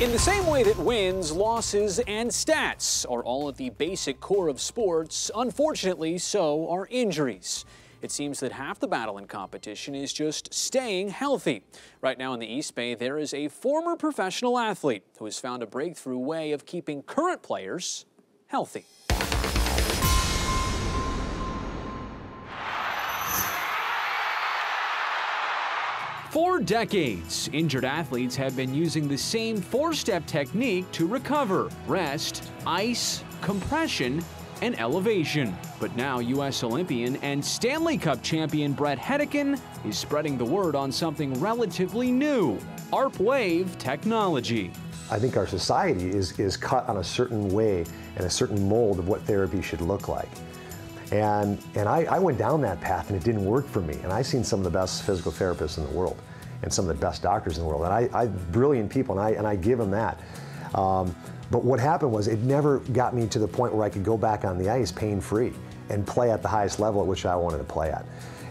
In the same way that wins, losses, and stats are all at the basic core of sports, unfortunately, so are injuries. It seems that half the battle in competition is just staying healthy. Right now in the East Bay, there is a former professional athlete who has found a breakthrough way of keeping current players healthy. For decades, injured athletes have been using the same four-step technique to recover: rest, ice, compression, and elevation. But now U.S. Olympian and Stanley Cup champion Bret Hedican is spreading the word on something relatively new: ARP wave technology. I think our society is cut on a certain way and a certain mold of what therapy should look like. And I went down that path and it didn't work for me. And I've seen some of the best physical therapists in the world and some of the best doctors in the world. And I brilliant people, and I give them that. But what happened was it never got me to the point where I could go back on the ice pain-free and play at the highest level at which I wanted to play at.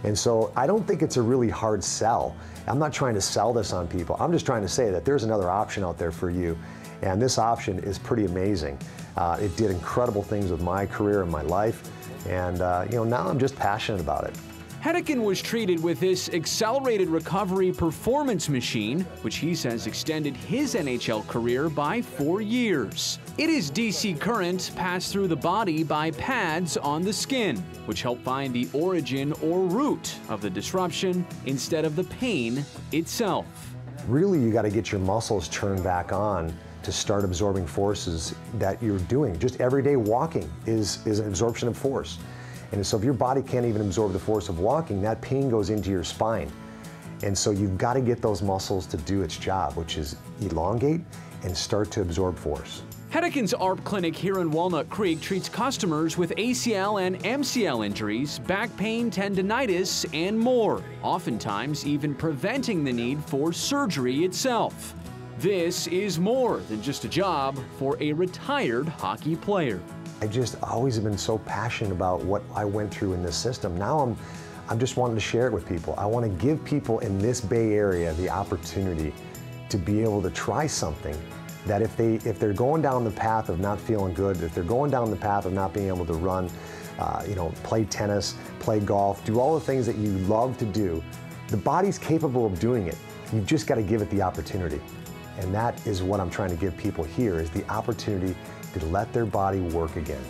And so I don't think it's a really hard sell. I'm not trying to sell this on people. I'm just trying to say that there's another option out there for you. And this option is pretty amazing. It did incredible things with my career and my life. And now I'm just passionate about it. Hedican was treated with this accelerated recovery performance machine, which he says extended his NHL career by 4 years. It is DC current passed through the body by pads on the skin, which help find the origin or root of the disruption instead of the pain itself. Really, you got to get your muscles turned back on to start absorbing forces that you're doing. Just everyday walking is an absorption of force. And so if your body can't even absorb the force of walking, that pain goes into your spine. And so you've got to get those muscles to do its job, which is elongate and start to absorb force. Hedican's ARP clinic here in Walnut Creek treats customers with ACL and MCL injuries, back pain, tendinitis, and more, oftentimes even preventing the need for surgery itself. This is more than just a job for a retired hockey player. I just always have been so passionate about what I went through in this system. Now I'm just wanting to share it with people. I want to give people in this Bay Area the opportunity to be able to try something that if they're going down the path of not feeling good, if they're going down the path of not being able to run, play tennis, play golf, do all the things that you love to do, the body's capable of doing it. You've just got to give it the opportunity. And that is what I'm trying to give people here, is the opportunity to let their body work again.